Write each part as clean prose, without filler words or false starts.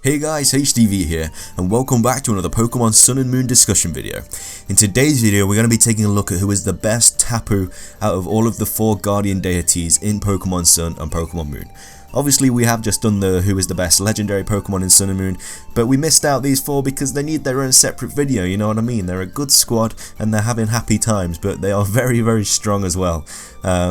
Hey guys, HTV here, and welcome back to another Pokemon Sun and Moon discussion video. In today's video, we're going to be taking a look at who is the best Tapu out of all of the 4 Guardian deities in Pokemon Sun and Pokemon Moon. Obviously, we have just done the who is the best legendary Pokemon in Sun and Moon, but we missed out these 4 because they need their own separate video, you know what I mean? They're a good squad and they're having happy times, but they are very, very strong as well.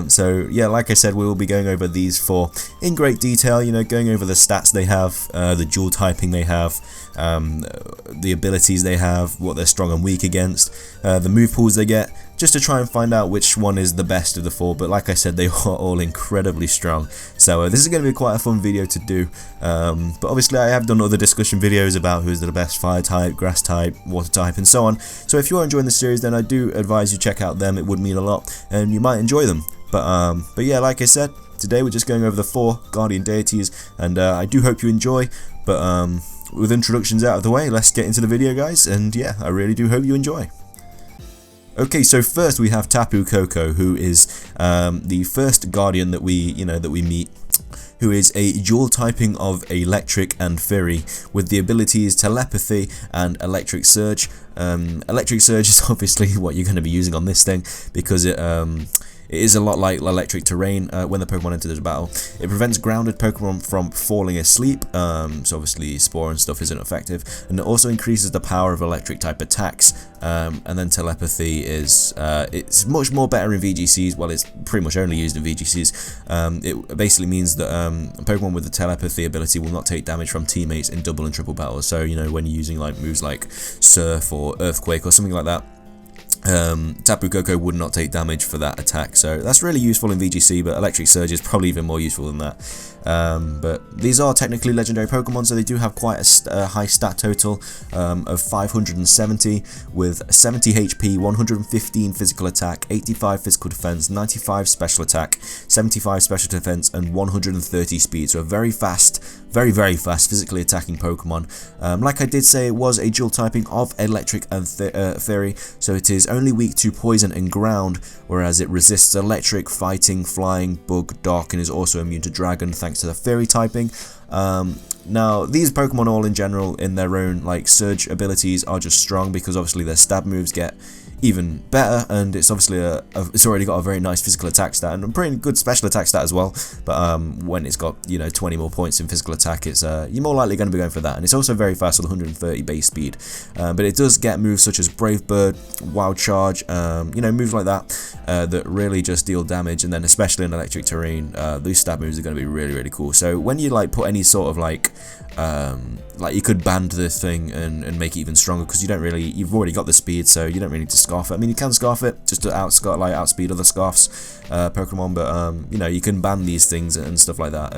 So yeah, like I said, we will be going over these 4 in great detail, you know, going over the stats they have, the dual typing they have, the abilities they have, what they're strong and weak against, the move pools they get, just to try and find out which one is the best of the 4, but like I said, they are all incredibly strong. So this is going to be quite a fun video to do, but obviously I have done other discussion videos about who's the best fire type, grass type, water type, and so on. So if you are enjoying the series, then I do advise you check out them. It would mean a lot, and you might enjoy them. But yeah, like I said, today we're just going over the 4 Guardian deities, and I do hope you enjoy. But with introductions out of the way, let's get into the video, guys. And yeah, I really do hope you enjoy. Okay, so first we have Tapu Koko, who is the first Guardian that we meet, who is a dual typing of Electric and Fairy with the abilities Telepathy and Electric Surge. Electric Surge is obviously what you're going to be using on this thing because it is a lot like electric terrain when the Pokemon enter the battle. It prevents grounded Pokemon from falling asleep, so obviously Spore and stuff isn't effective, and it also increases the power of electric type attacks, and then Telepathy is it's much more better in VGCs. Well, it's pretty much only used in VGCs. It basically means that Pokemon with the Telepathy ability will not take damage from teammates in double and triple battles, so you know, when you're using like moves like Surf or Earthquake or something like that, Tapu Koko would not take damage for that attack, so that's really useful in VGC, but Electric Surge is probably even more useful than that. But these are technically legendary Pokemon, so they do have quite a high stat total of 570 with 70 HP, 115 physical attack, 85 physical defense, 95 special attack, 75 special defense, and 130 speed, so a very fast, very fast physically attacking Pokemon. Like I did say, it was a dual typing of Electric and Fairy, so it is only weak to poison and ground, whereas it resists electric, fighting, flying, bug, dark, and is also immune to dragon thanks to the Fairy typing. Now, these Pokemon all in general in their own like surge abilities are just strong because obviously their stab moves get even better, and it's obviously it's already got a very nice physical attack stat and a pretty good special attack stat as well. But when it's got, you know, 20 more points in physical attack, it's you're more likely going to be going for that, and it's also very fast with 130 base speed. But it does get moves such as Brave Bird, Wild Charge, you know, moves like that that really just deal damage, and then especially in electric terrain, these stab moves are going to be really cool. So when you like put any sort of like you could band this thing and make it even stronger, because you've already got the speed, so you don't really need to scarf it. I mean, you can scarf it just to outspeed other scarfs Pokemon, but you know, you can ban these things and stuff like that,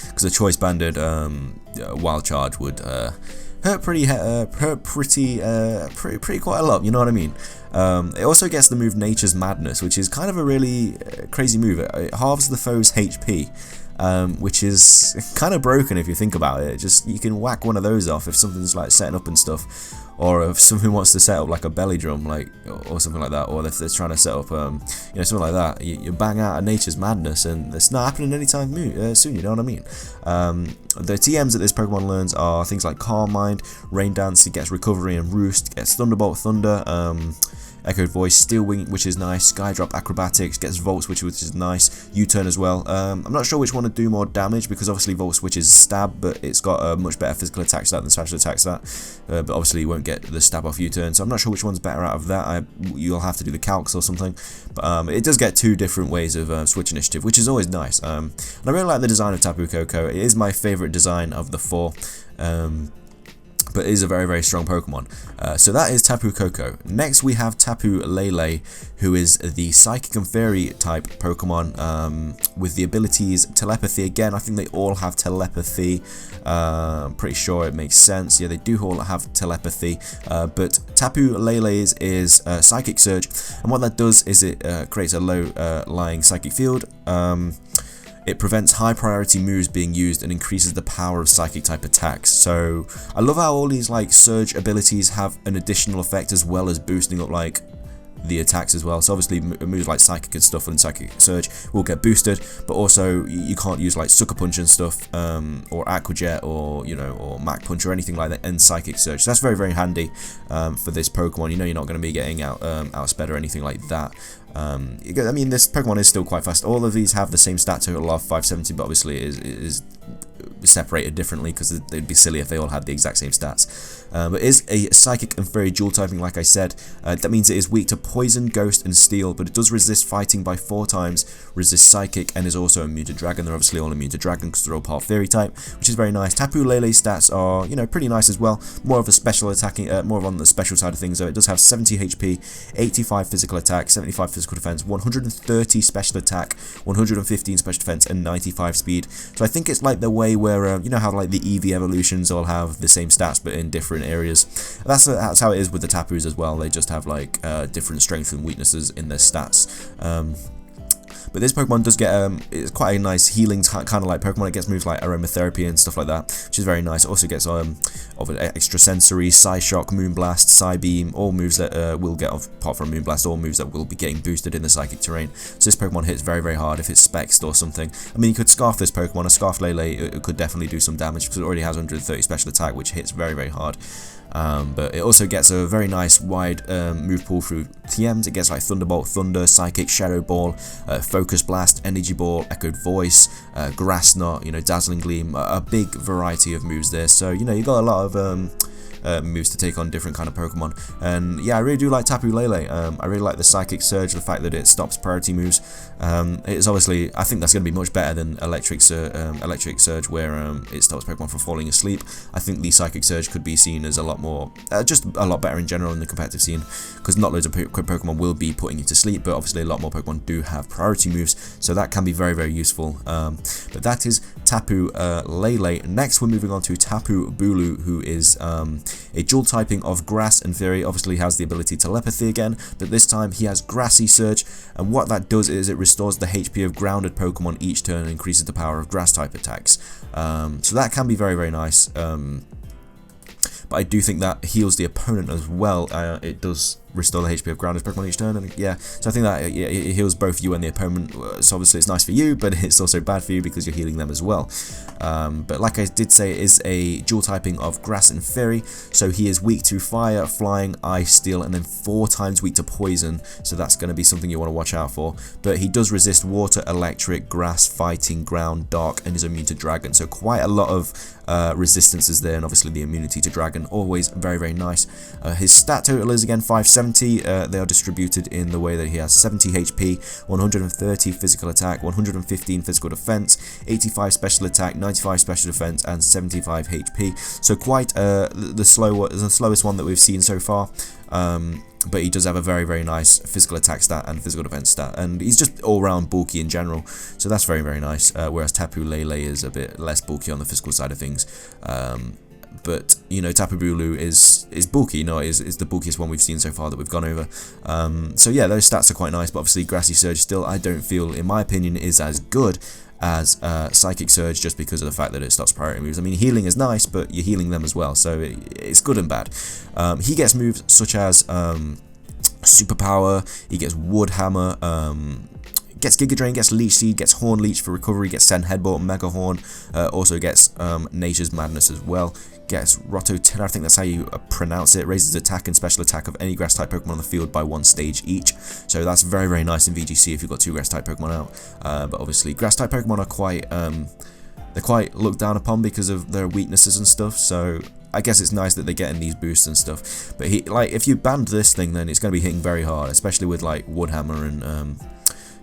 because a choice banded Wild Charge would hurt pretty quite a lot, you know what I mean? It also gets the move Nature's Madness, which is kind of a really crazy move. It halves the foe's HP, which is kind of broken if you think about it. Just, you can whack one of those off if something's like setting up and stuff, or if something wants to set up like a belly drum, like, or something like that, or if they're trying to set up, you know, something like that. You bang out a Nature's Madness, and it's not happening anytime soon. You know what I mean? The TMs that this Pokemon learns are things like Calm Mind, Rain Dance. It gets Recovery and Roost. Gets Thunderbolt, Thunder. Echoed Voice, Steel Wing, which is nice, Skydrop, Acrobatics, gets Volt Switch, which is nice, U-Turn as well. I'm not sure which one to do more damage, because obviously Volt Switch is stab, but it's got a much better physical attack stat than special attack stat, but obviously you won't get the stab off U-Turn, so I'm not sure which one's better out of that. You'll have to do the calcs or something, but it does get 2 different ways of switch initiative, which is always nice. And I really like the design of Tapu Koko. It is my favourite design of the 4. But it is a very strong Pokemon. So that is Tapu Koko. Next we have Tapu Lele, who is the Psychic and Fairy type Pokemon with the abilities Telepathy. Again, I think they all have Telepathy. Pretty sure it makes sense. Yeah, they do all have Telepathy. But Tapu Lele's is Psychic Surge, and what that does is it creates a low lying Psychic Field. It prevents high priority moves being used and increases the power of psychic type attacks. So I love how all these like surge abilities have an additional effect as well as boosting up like the attacks as well. So obviously moves like Psychic and stuff and Psychic Surge will get boosted, but also you can't use like Sucker Punch and stuff, or Aqua Jet, or or Mach Punch or anything like that, and Psychic Surge. So that's very, very handy for this Pokemon. You're not going to be getting outsped or anything like that. I mean, this Pokemon is still quite fast. All of these have the same stat total of 570, but obviously it is separated differently because it'd be silly if they all had the exact same stats. But it is a Psychic and Fairy dual typing, like I said. That means it is weak to Poison, Ghost, and Steel, but it does resist fighting by 4 times, resist Psychic, and is also immune to Dragon. They're obviously all immune to Dragon because they're all part Fairy type, which is very nice. Tapu Lele's stats are, pretty nice as well. More of a special attacking, more on the special side of things. So it does have 70 HP, 85 physical attack, 75 physical defense, 130 special attack, 115 special defense, and 95 speed. So I think it's like the way where how like the EV evolutions all have the same stats but in different areas. That's how it is with the Tapus as well. They just have like different strengths and weaknesses in their stats. But this Pokemon does get it's quite a nice healing kind of like Pokemon. It gets moves like Aromatherapy and stuff like that, which is very nice. It also gets of an extra sensory, Psyshock, Moonblast, Psybeam, all moves that will get off, apart from Moonblast, all moves that will be getting boosted in the Psychic terrain. So this Pokemon hits very, very hard if it's Spexed or something. I mean, you could Scarf this Pokemon. A Scarf Lele it could definitely do some damage because it already has 130 special attack, which hits very, very hard. But it also gets a very nice wide move pool through TMs. It gets like Thunderbolt, Thunder, Psychic, Shadow Ball, Focus Blast, Energy Ball, Echoed Voice, Grass Knot, Dazzling Gleam, a big variety of moves there. So, you got a lot of moves to take on different kind of Pokemon. And yeah, I really do like Tapu Lele. I really like the Psychic Surge, the fact that it stops priority moves. It's obviously, I think that's going to be much better than Electric Surge, where it stops Pokemon from falling asleep. I think the Psychic Surge could be seen as a lot more, just a lot better in general in the competitive scene, because not loads of Pokemon will be putting you to sleep, but obviously a lot more Pokemon do have priority moves, so that can be very, very useful. But that is Tapu Lele. Next, we're moving on to Tapu Bulu, who is a dual typing of Grass and Fairy. Obviously has the ability Telepathy again, but this time he has Grassy Surge, and what that does is it restores the HP of grounded Pokemon each turn and increases the power of Grass type attacks. So that can be very, very nice. But I do think that heals the opponent as well. It does restore the HP of grounded Pokemon each turn, and yeah, so I think that it heals both you and the opponent. So obviously it's nice for you, but it's also bad for you because you're healing them as well. But like I did say, it is a dual typing of Grass and Fairy, so he is weak to Fire, Flying, Ice, Steel, and then 4 times weak to Poison, so that's going to be something you want to watch out for. But he does resist Water, Electric, Grass, Fighting, Ground, Dark, and is immune to Dragon, so quite a lot of resistances there, and obviously the immunity to Dragon, always very, very nice. His stat total is again 570. They are distributed in the way that he has 70 HP, 130 physical attack, 115 physical defense, 85 special attack, 95 special defense, and 75 HP. So quite the slowest one that we've seen so far. But he does have a very, very nice physical attack stat and physical defense stat, and he's just all-round bulky in general, so that's very, very nice, whereas Tapu Lele is a bit less bulky on the physical side of things. But Tapu Bulu is bulky. Is the bulkiest one we've seen so far that we've gone over. So yeah, those stats are quite nice. But obviously, Grassy Surge still, I don't feel, in my opinion, is as good as Psychic Surge, just because of the fact that it stops priority moves. I mean, healing is nice, but you're healing them as well, so it's good and bad. He gets moves such as Superpower. He gets Wood Hammer. Gets Giga Drain, gets Leech Seed, gets Horn Leech for recovery, gets Send Headbutt, Mega Horn, also gets Nature's Madness as well, gets Rototiller, I think that's how you pronounce it, raises attack and special attack of any Grass type Pokemon on the field by 1 stage each, so that's very, very nice in VGC if you've got 2 Grass type Pokemon out. But obviously Grass type Pokemon are quite, they're quite looked down upon because of their weaknesses and stuff, so I guess it's nice that they're getting these boosts and stuff. But if you banned this thing, then it's going to be hitting very hard, especially with like Wood Hammer and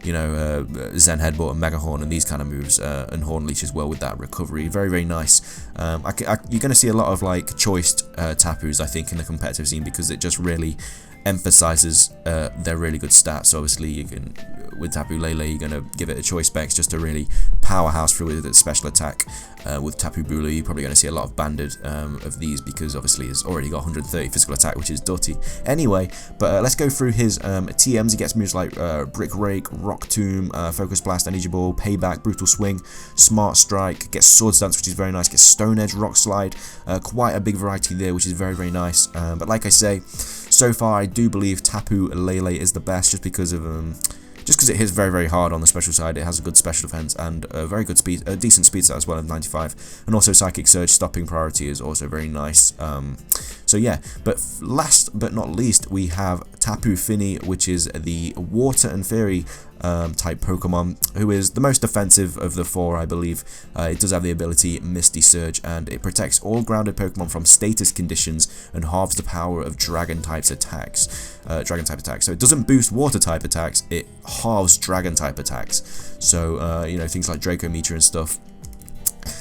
Zen Headbutt and Mega Horn and these kind of moves, and Horn Leech as well with that recovery. Very, very nice. You're going to see a lot of like choiced Tapus, I think, in the competitive scene, because it just really emphasizes their really good stats. So obviously you can with Tapu Lele, you're going to give it a choice specs, just a really powerhouse through its special attack. With Tapu Bulu, you're probably going to see a lot of banded of these, because obviously it's already got 130 physical attack, which is dirty. Anyway, but let's go through his TMs. He gets moves like Brick Rake, Rock Tomb, Focus Blast, Energy Ball, Payback, Brutal Swing, Smart Strike, gets Swords Dance, which is very nice, gets Stone Edge, Rock Slide, quite a big variety there, which is very, very nice. But like I say, so far I do believe Tapu Lele is the best, just because of it hits very, very hard on the special side. It has a good special defense and a very good speed, a decent speed stat as well of 95, and also Psychic Surge stopping priority is also very nice. So yeah, but last but not least, we have Tapu Fini, which is the Water and Fairy type Pokemon, who is the most defensive of the four, I believe. It does have the ability Misty Surge, and it protects all grounded Pokemon from status conditions and halves the power of Dragon type attacks. So it doesn't boost Water type attacks; it halves Dragon type attacks. So you know, things like Draco Meteor and stuff,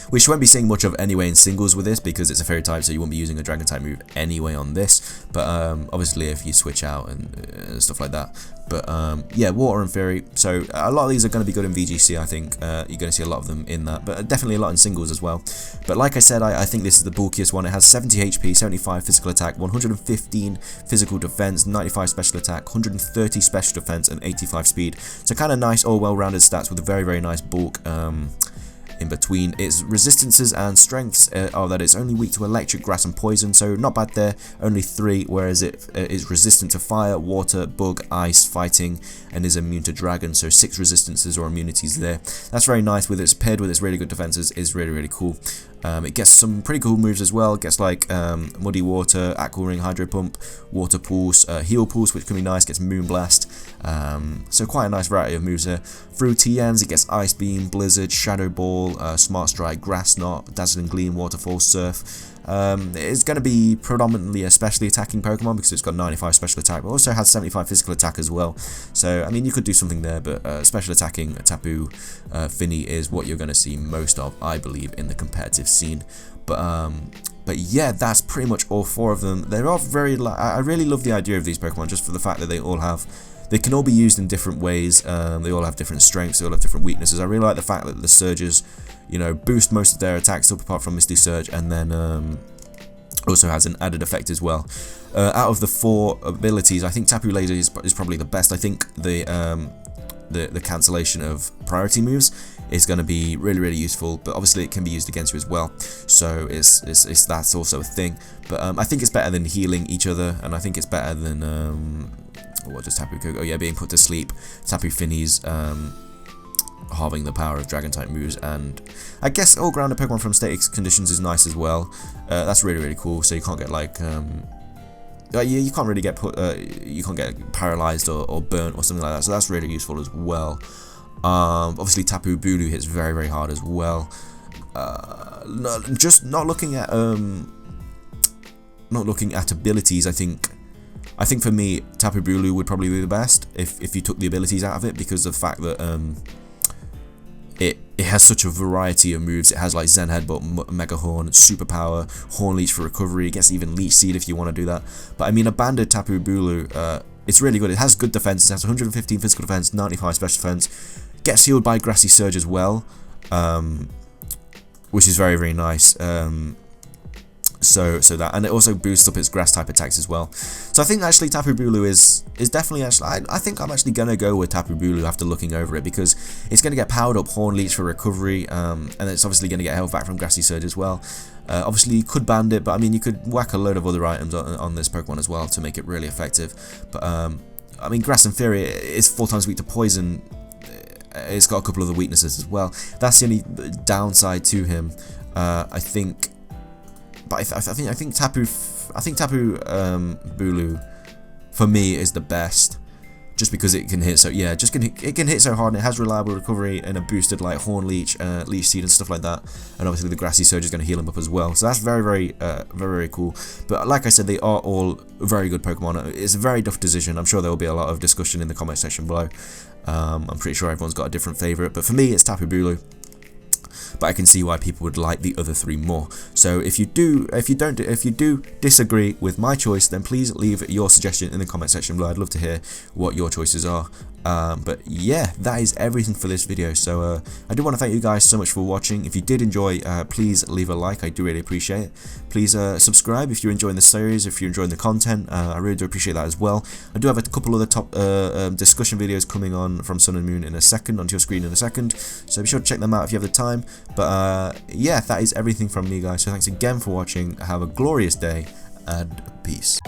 which you won't be seeing much of anyway in singles with this, because it's a fairy type, so you won't be using a dragon type move anyway on this. But obviously if you switch out and stuff like that. But yeah, water and fairy, so a lot of these are going to be good in VGC. I think you're going to see a lot of them in that, but definitely a lot in singles as well. But like I said, I think this is the bulkiest one. It has 70 HP, 75 physical attack, 115 physical defense, 95 special attack, 130 special defense, and 85 speed. So kind of nice, all well-rounded stats with a very, very nice bulk in between. Its resistances and strengths are that it's only weak to electric, grass, and poison, so not bad there, only 3, whereas it is resistant to fire, water, bug, ice, fighting, and is immune to dragon, so 6 resistances or immunities there. That's very nice. With its paired with its really good defenses is really, really cool. It gets some pretty cool moves as well. It gets like Muddy Water, Aqua Ring, Hydro Pump, Water Pulse, Heal Pulse, which can be nice, gets Moon Blast. So quite a nice variety of moves there. Through TNs, it gets Ice Beam, Blizzard, Shadow Ball, Smart Strike, Grass Knot, Dazzling Gleam, Waterfall, Surf. It's going to be predominantly a specially attacking Pokemon, because it's got 95 special attack, but also has 75 physical attack as well. So, I mean, you could do something there, but special attacking Tapu Fini is what you're going to see most of, I believe, in the competitive scene. But yeah, that's pretty much all 4 of them. They're all very, I really love the idea of these Pokemon, just for the fact that they can all be used in different ways. They all have different strengths, they all have different weaknesses. I really like the fact that the Surges, you know, boost most of their attacks up apart from Misty Surge, and then also has an added effect as well. Out of the 4 abilities, I think Tapu Lele is probably the best. I think the cancellation of priority moves is going to be really, really useful, but obviously it can be used against you as well, so that's also a thing. But I think it's better than healing each other, and I think it's better than what does Tapu Koko? Oh yeah, being put to sleep. Tapu Fini's halving the power of dragon type moves, and I guess all grounded Pokemon from static conditions is nice as well. That's really, really cool. So you can't get like you can't really get you can't get paralyzed or burnt or something like that. So that's really useful as well. Obviously Tapu Bulu hits very, very hard as well. Just not looking at abilities, I think for me Tapu Bulu would probably be the best if you took the abilities out of it, because of the fact that it has such a variety of moves. It has like Zen Headbutt, Mega Horn, Superpower, Horn Leech for recovery. It gets even Leech Seed if you want to do that. But I mean, a banded Tapu Bulu, it's really good. It has good defense. It has 115 physical defense, 95 special defense. Gets healed by Grassy Surge as well, which is very, very nice. So that, and it also boosts up its grass type attacks as well. So I think actually Tapu Bulu is definitely I think I'm actually gonna go with Tapu Bulu after looking over it, because it's gonna get powered up Horn Leech for recovery, and it's obviously gonna get health back from Grassy Surge as well. Obviously you could band it, but I mean you could whack a load of other items on this Pokemon as well to make it really effective. But I mean, Grass and Fury is 4 times weak to poison. It's got a couple of the weaknesses as well. That's the only downside to him, I think. But I think Tapu Bulu for me is the best, just because it can hit so it can hit so hard, and it has reliable recovery and a boosted like Horn Leech, Leech Seed and stuff like that, and obviously the Grassy Surge is going to heal him up as well. So that's very, very, very cool. But like I said, they are all very good Pokemon. It's a very tough decision. I'm sure there will be a lot of discussion in the comment section below. I'm pretty sure everyone's got a different favourite, but for me it's Tapu Bulu. But I can see why people would like the other 3 more. So if you do disagree with my choice, then please leave your suggestion in the comment section below. I'd love to hear what your choices are. But yeah, that is everything for this video. So I do want to thank you guys so much for watching. If you did enjoy, please leave a like. I do really appreciate it. Please subscribe if you're enjoying the series, if you're enjoying the content. I really do appreciate that as well. I do have a couple other top discussion videos coming on from Sun and Moon in a second, onto your screen in a second. So be sure to check them out if you have the time. But yeah, that is everything from me, guys. So thanks again for watching. Have a glorious day and peace.